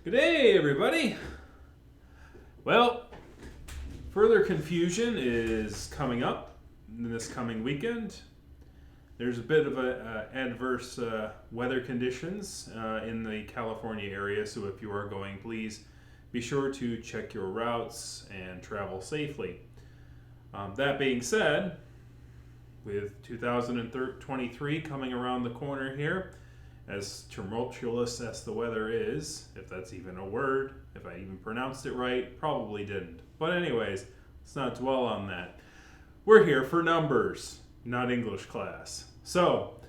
Good day, everybody. Well, further confusion is coming up this coming weekend. There's a bit of adverse weather conditions in the California area, so if you are going, please be sure to check your routes and travel safely. That being said, with 2023 coming around the corner here, as tumultuous as the weather is, if that's even a word, if I even pronounced it right, probably didn't. But anyways, let's not dwell on that. We're here for numbers, not English class. So,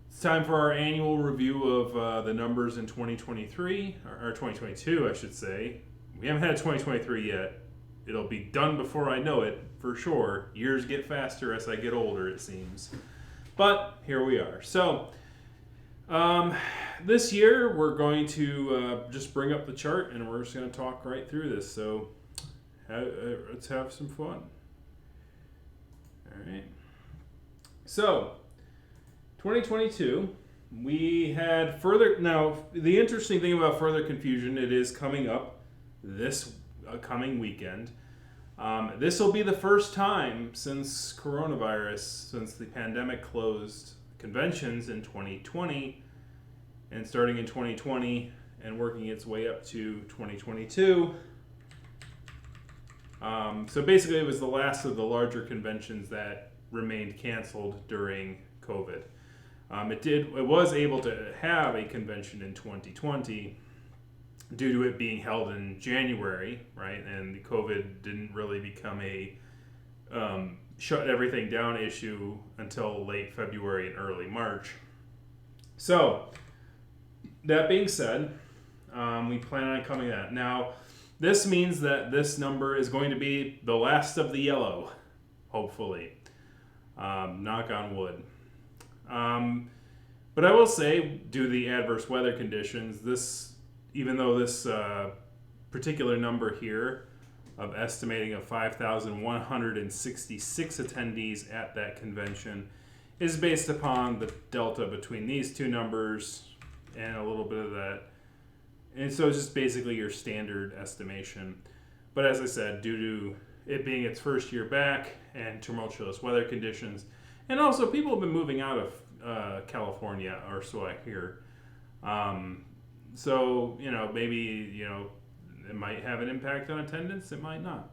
it's time for our annual review of the numbers in 2023, or 2022, I should say. We haven't had 2023 yet. It'll be done before I know it, for sure. Years get faster as I get older, it seems. But here we are. So, this year we're going to just bring up the chart and we're just going to talk right through this. So let's have some fun. All right. So 2022, we had further. Now the interesting thing about further confusion, it is coming up this coming weekend. This will be the first time since since the pandemic closed conventions in 2020 and starting in 2020 and working its way up to 2022. So basically it was the last of the larger conventions that remained canceled during COVID. It was able to have a convention in 2020 due to it being held in January, right? And the COVID didn't really become a shut everything down issue until late February and early March. So, that being said, we plan on coming that. Now, this means that this number is going to be the last of the yellow, hopefully. Knock on wood. But I will say, due to the adverse weather conditions, even though this particular number here of estimating of 5,166 attendees at that convention is based upon the delta between these two numbers and a little bit of that. And so it's just basically your standard estimation. But as I said, due to it being its first year back and tumultuous weather conditions, and also people have been moving out of California, or so I hear. So, maybe, it might have an impact on attendance, it might not.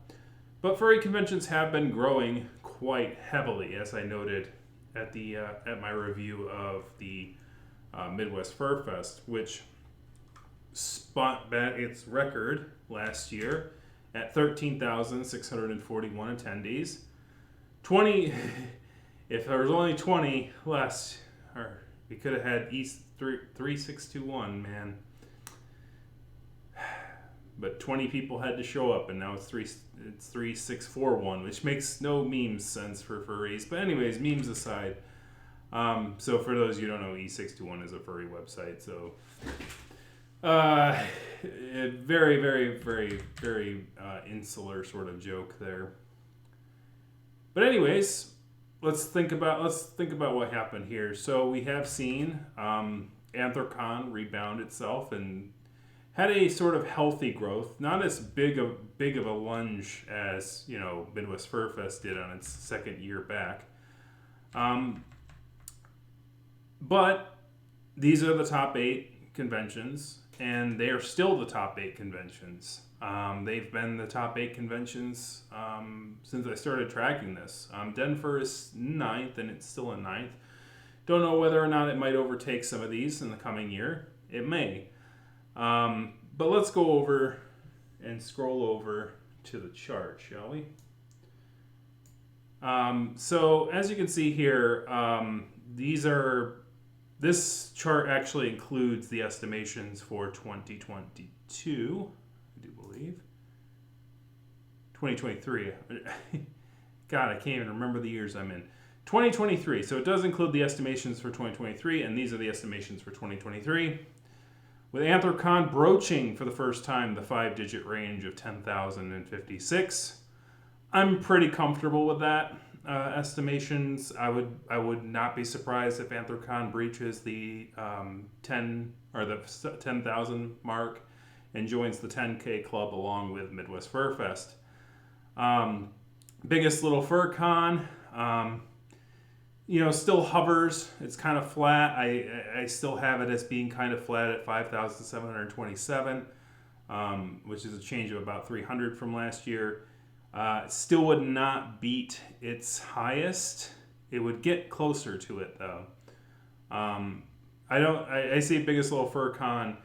But furry conventions have been growing quite heavily, as I noted at my review of the Midwest Fur Fest, which spot its record last year at 13,641 attendees. 20, if there was only 20 less, or we could have had East 3621, man. But 20 people had to show up, and now it's 3641, which makes no memes sense for furries. But anyways, memes aside. So for those of you who don't know, E621 is a furry website. So very, very, very, very insular sort of joke there. But anyways, let's think about what happened here. So we have seen Anthrocon rebound itself and had a sort of healthy growth, not as big of a lunge as Midwest Fur Fest did on its second year back. But these are the top 8 conventions, and they are still the top 8 conventions. They've been the top 8 conventions since I started tracking this. Denver is 9th, and it's still in 9th. Don't know whether or not it might overtake some of these in the coming year. It may. But let's go over and scroll over to the chart, shall we? So as you can see here, this chart actually includes the estimations for 2022, I do believe. 2023. God, I can't even remember the years I'm in. 2023. So it does include the estimations for 2023, and these are the estimations for 2023. With Anthrocon broaching for the first time the 5-digit range of 10,056, I'm pretty comfortable with that. Estimations, I would not be surprised if Anthrocon breaches the 10,000 mark and joins the 10K club along with Midwest Fur Fest. Biggest Little Fur Con, still hovers. It's kind of flat. I still have it as being kind of flat at 5,727, which is a change of about 300 from last year. Still would not beat its highest. It would get closer to it though. I see Biggest Little Fur Con,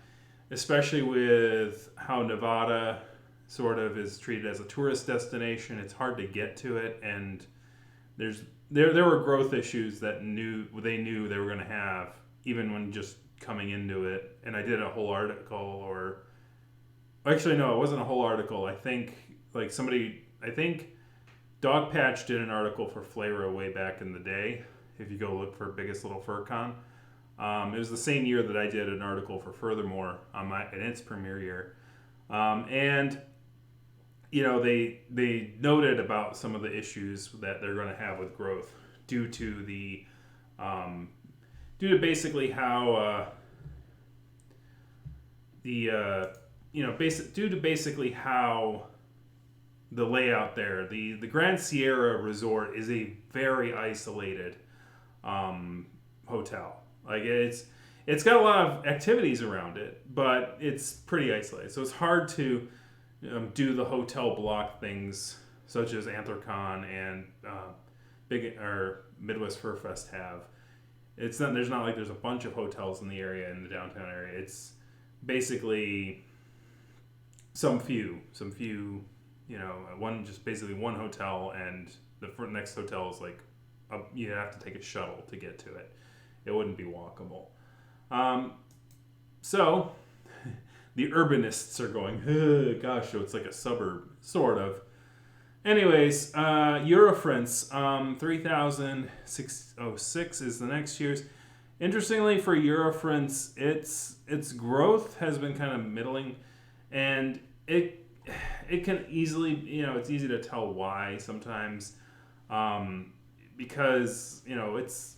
especially with how Nevada sort of is treated as a tourist destination. It's hard to get to it, and there were growth issues that they knew they were going to have even when just coming into it. And I did a whole article, or actually no, it wasn't a whole article. I think Dog Patch did an article for Flavor way back in the day. If you go look for Biggest Little Fur Con, it was the same year that I did an article for Furthermore in its premiere year, and they noted about some of the issues that they're going to have with growth due to basically how how the layout there. The Grand Sierra Resort is a very isolated hotel. Like it's got a lot of activities around it, but it's pretty isolated. So it's hard to do the hotel block things such as Anthrocon and Midwest Fur Fest have. There's not like there's a bunch of hotels in the area, in the downtown area. It's basically some few, one hotel, and the next hotel is like you have to take a shuttle to get to it. It wouldn't be walkable. So the urbanists are going, gosh, so it's like a suburb, sort of. Anyways, Eurofrints, 3,606 is the next year's. Interestingly, for Eurofrints, its growth has been kind of middling, and it can easily, it's easy to tell why sometimes, because it's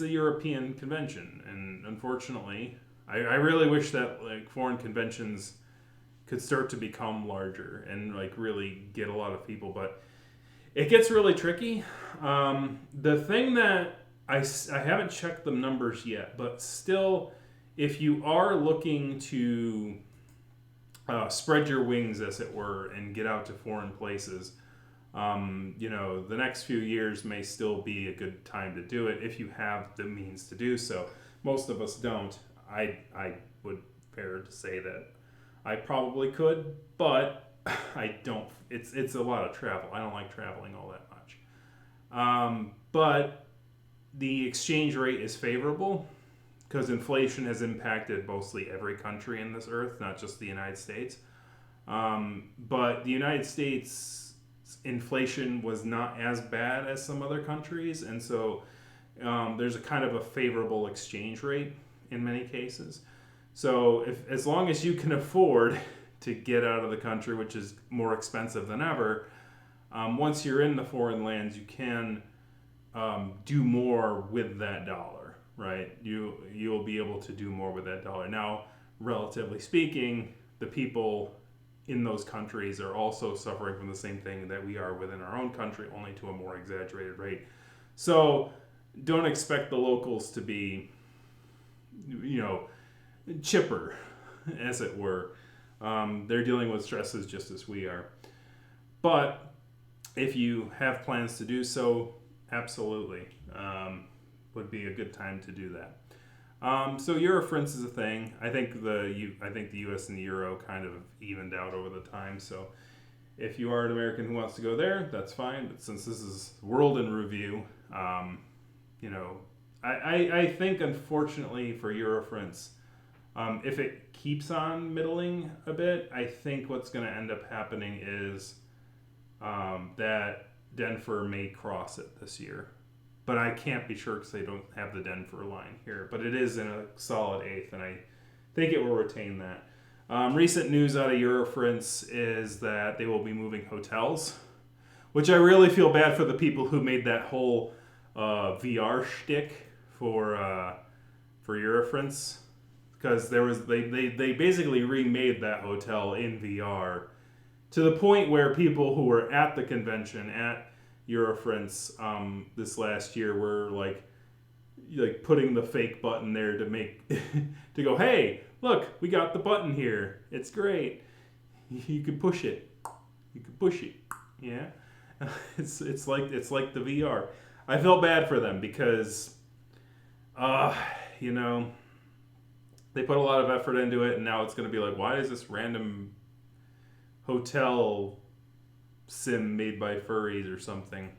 a European convention, and unfortunately, I really wish that like foreign conventions could start to become larger and like really get a lot of people, but it gets really tricky. The thing that I haven't checked the numbers yet, but still, if you are looking to spread your wings, as it were, and get out to foreign places, the next few years may still be a good time to do it if you have the means to do so. Most of us don't. I would fair to say that I probably could, but I don't. It's a lot of travel. I don't like traveling all that much. But the exchange rate is favorable because inflation has impacted mostly every country in this earth, not just the United States. But the United States inflation was not as bad as some other countries, and so there's a kind of a favorable exchange rate in many cases. So as long as you can afford to get out of the country, which is more expensive than ever, once you're in the foreign lands, you can do more with that dollar, right? You'll be able to do more with that dollar. Now, relatively speaking, the people in those countries are also suffering from the same thing that we are within our own country, only to a more exaggerated rate. So don't expect the locals to be, chipper, as it were. They're dealing with stresses just as we are. But if you have plans to do so, absolutely, would be a good time to do that. So Eurofrints is a thing. I think the U.S. and the Euro kind of evened out over the time. So if you are an American who wants to go there, that's fine. But since this is World in Review, I think unfortunately for Eurofrints, if it keeps on middling a bit, I think what's going to end up happening is that Denver may cross it this year. But I can't be sure because they don't have the Denver line here. But it is in a solid 8th, and I think it will retain that. Recent news out of Eurofrints is that they will be moving hotels, which I really feel bad for the people who made that whole VR shtick for Eurofrints. because they basically remade that hotel in VR to the point where people who were at the convention at Eurofrance this last year were like putting the fake button there to make to go, hey, look, we got the button here. It's great. You can push it. You can push it. Yeah. It's like the VR. I felt bad for them because you know, they put a lot of effort into it, and now it's going to be like, why is this random hotel sim made by furries or something?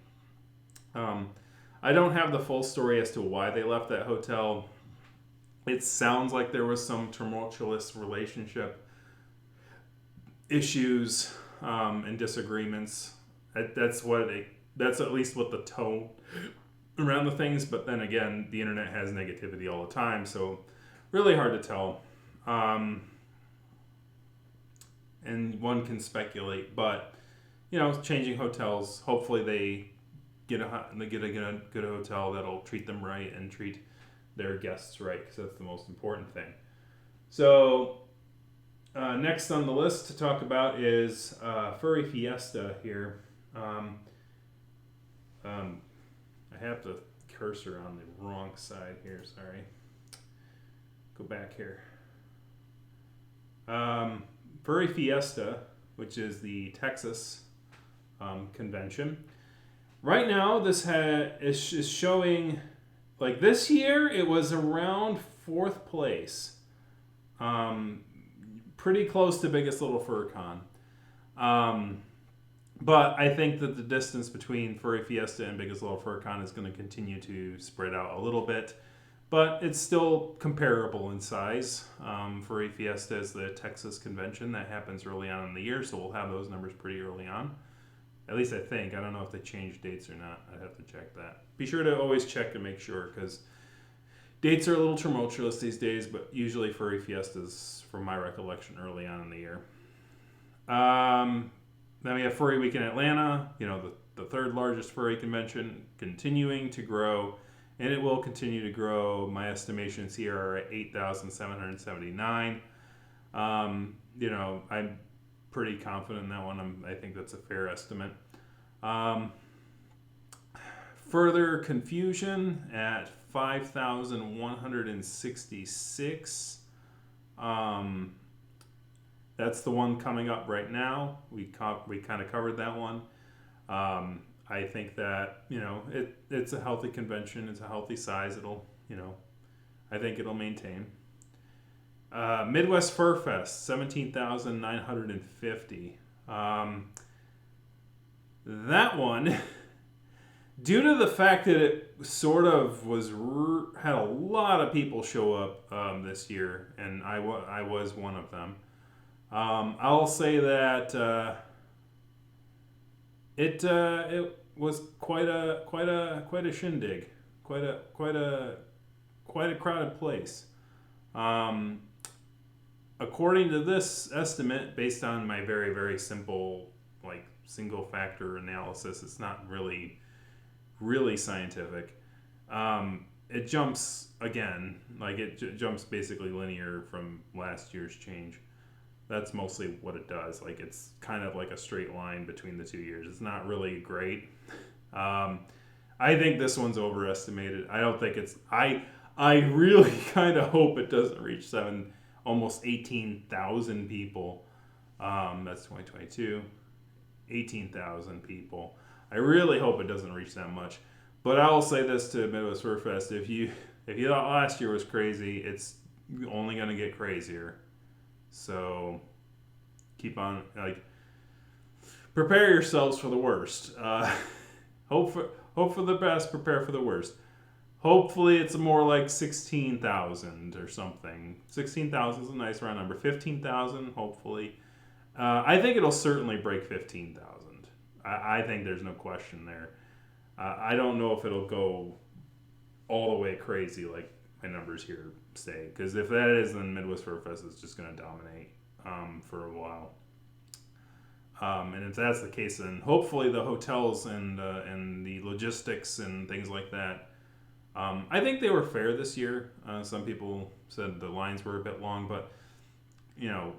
I don't have the full story as to why they left that hotel. It sounds like there was some tumultuous relationship issues and disagreements. That's at least what the tone around the things. But then again, the internet has negativity all the time, so really hard to tell. And one can speculate, but you know, changing hotels. Hopefully, they get a good hotel that'll treat them right and treat their guests right, because that's the most important thing. So next on the list to talk about is Furry Fiesta here. I have the cursor on the wrong side here. Sorry. Go back here. Furry Fiesta, which is the Texas convention. Right now, this is showing, like this year, it was around 4th place. Pretty close to Biggest Little Fur Con. But I think that the distance between Furry Fiesta and Biggest Little Fur Con is going to continue to spread out a little bit. But it's still comparable in size. Furry Fiesta is the Texas convention that happens early on in the year, so we'll have those numbers pretty early on. At least I think. I don't know if they changed dates or not. I'd have to check that. Be sure to always check to make sure, because dates are a little tumultuous these days, but usually Furry Fiesta's, from my recollection, early on in the year. Then we have Furry Week in Atlanta, you know, the third largest furry convention, continuing to grow, and it will continue to grow. My estimations here are at 8,779. You know, I'm pretty confident in that one. I think that's a fair estimate. Further confusion at 5,166. That's the one coming up right now. We kind of covered that one. I think that, you know, it's a healthy convention. It's a healthy size. It'll, you know, I think it'll maintain. Midwest Fur Fest, 17,950. That one, due to the fact that it sort of had a lot of people show up this year, and I was one of them. I'll say that it was quite a shindig, quite a crowded place. According to this estimate, based on my very, very simple, like, single factor analysis, it's not really scientific. It jumps again, like it jumps basically linear from last year's change. That's mostly what it does. Like, it's kind of like a straight line between the 2 years. It's not really great. I think this one's overestimated. I don't think it's. I really kind of hope it doesn't reach almost 18,000 people. That's 2022. 18,000 people. I really hope it doesn't reach that much. But I will say this to Midwest Fur Fest: if you thought last year was crazy, it's only going to get crazier. So keep on, like, prepare yourselves for the worst. Hope for the best, prepare for the worst. Hopefully it's more like 16,000 or something. 16,000 is a nice round number. 15,000, hopefully. I think it'll certainly break 15,000. I think there's no question there. I don't know if it'll go all the way crazy like my numbers here say, because if that is, then Midwest Fur Fest is just going to dominate for a while. And if that's the case, then hopefully the hotels and the logistics and things like that I think they were fair this year. Some people said the lines were a bit long, but you know,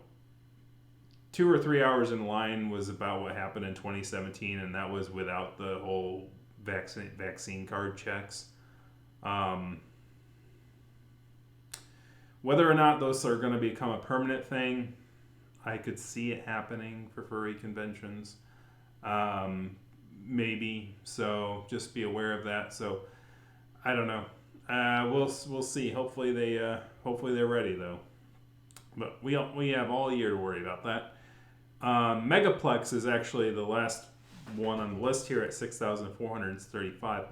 2 or 3 hours in line was about what happened in 2017, and that was without the whole vaccine card checks. Um, Whether or not those are going to become a permanent thing, I could see it happening for furry conventions. Um, Maybe. So just be aware of that. So I don't know. We'll see. Hopefully they're ready though. But we have all year to worry about that. Megaplex is actually the last one on the list here at 6,435.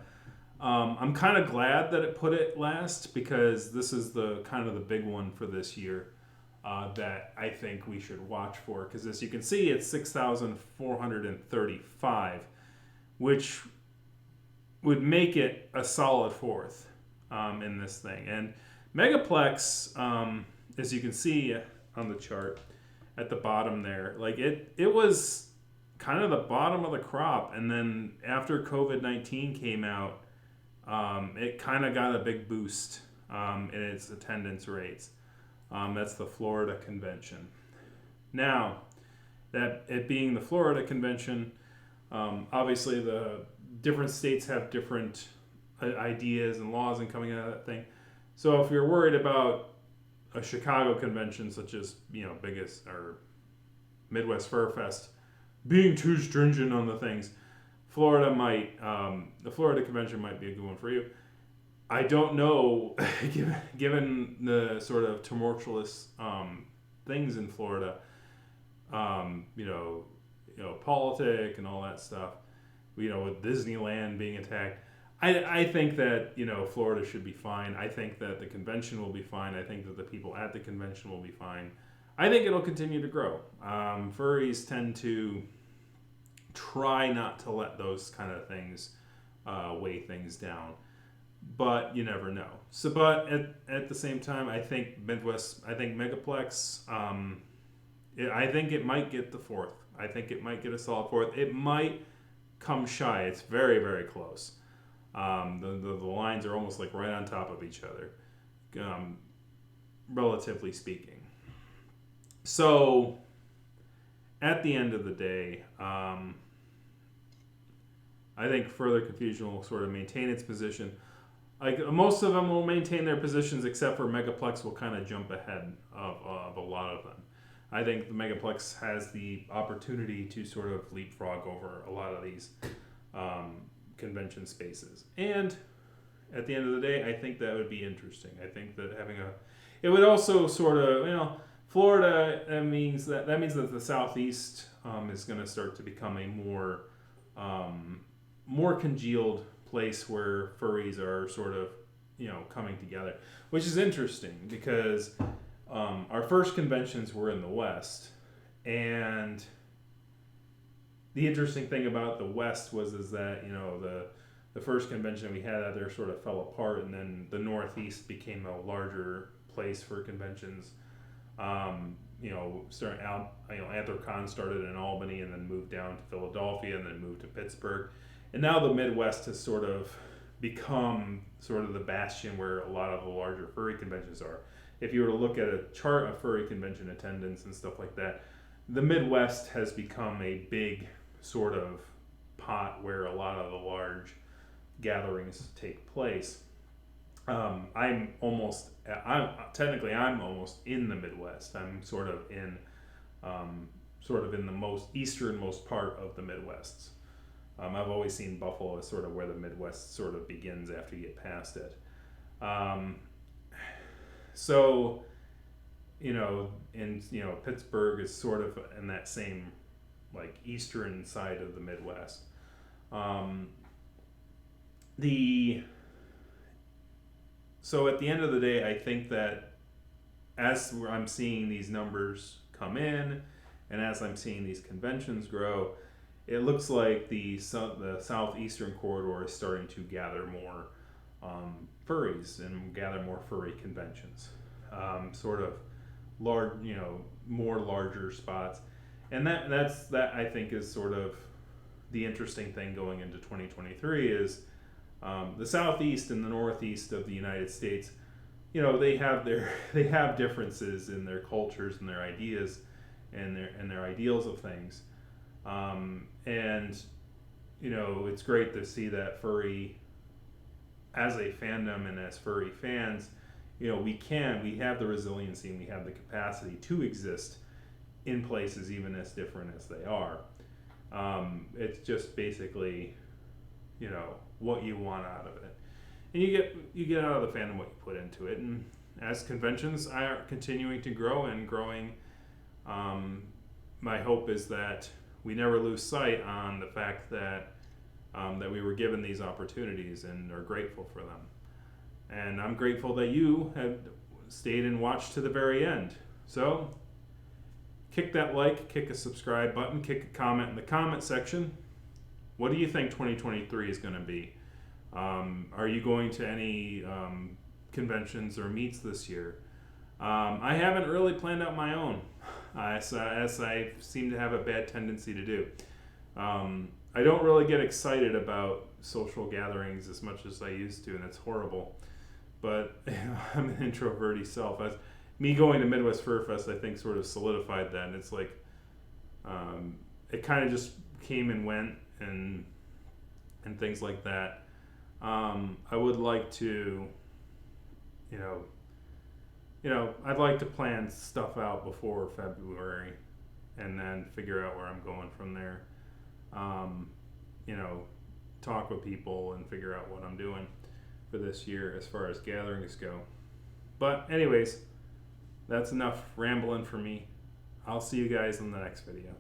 I'm kind of glad that it put it last because this is the kind of the big one for this year that I think we should watch for. Because as you can see, it's 6,435, which would make it a solid fourth in this thing. And Megaplex, as you can see on the chart at the bottom there, like it was kind of the bottom of the crop, and then after COVID-19 came out, it kind of got a big boost in its attendance rates. That's the Florida convention. Now, that it being the Florida convention, obviously the different states have different ideas and laws and coming out of that thing. So if you're worried about a Chicago convention such as, biggest or Midwest Fur Fest being too stringent on the things, the Florida convention might be a good one for you. I don't know, given the sort of tumultuous things in Florida, politic and all that stuff, with Disneyland being attacked. I think that, Florida should be fine. I think that the convention will be fine. I think that the people at the convention will be fine. I think it'll continue to grow. Furries tend to try not to let those kind of things weigh things down. But you never know. So, but at the same time, I think Megaplex, I think it might get the fourth. I think it might get a solid fourth. It might come shy. It's very, very close. The lines are almost like right on top of each other, relatively speaking. So, at the end of the day, I think further confusion will sort of maintain its position. Like most of them will maintain their positions, except for Megaplex will kind of jump ahead of a lot of them. I think the Megaplex has the opportunity to sort of leapfrog over a lot of these convention spaces. And at the end of the day, I think that would be interesting. I think that it would also sort of, Florida, that means that the Southeast is going to start to become a more congealed place where furries are sort of, coming together, which is interesting because our first conventions were in the West, and the interesting thing about the West is that the first convention we had out there sort of fell apart, and then the Northeast became a larger place for conventions. Starting out, Anthrocon started in Albany and then moved down to Philadelphia and then moved to Pittsburgh. And now the Midwest has sort of become sort of the bastion where a lot of the larger furry conventions are. If you were to look at a chart of furry convention attendance and stuff like that, the Midwest has become a big sort of pot where a lot of the large gatherings take place. I'm almost in the Midwest. I'm sort of in the most easternmost part of the Midwest. I've always seen Buffalo as sort of where the Midwest sort of begins after you get past it. Pittsburgh is sort of in that same like eastern side of the Midwest. So at the end of the day, I think that as I'm seeing these numbers come in, and as I'm seeing these conventions grow, it looks like the southeastern corridor is starting to gather more furries and gather more furry conventions, sort of large, more larger spots, and that I think is sort of the interesting thing going into 2023 is The southeast and the northeast of the United States, they have they have differences in their cultures and their ideas and their ideals of things. And it's great to see that furry, as a fandom and as furry fans, we have the resiliency and we have the capacity to exist in places even as different as they are. It's just basically, what you want out of it, and you get out of the fandom what you put into it. And as conventions are continuing to grow and growing, my hope is that we never lose sight on the fact that that we were given these opportunities and are grateful for them. And I'm grateful that you have stayed and watched to the very end. So, kick that like, kick a subscribe button, kick a comment in the comment section. What do you think 2023 is going to be? Are you going to any conventions or meets this year? I haven't really planned out my own, as I seem to have a bad tendency to do. I don't really get excited about social gatherings as much as I used to, and it's horrible. But I'm an introvert self. Me going to Midwest Fur Fest, I think, sort of solidified that. And it's like, it kind of just came and went, and things like that. I would like to, I'd like to plan stuff out before February, and then figure out where I'm going from there. Talk with people and figure out what I'm doing for this year as far as gatherings go. But anyways, that's enough rambling for me. I'll see you guys in the next video.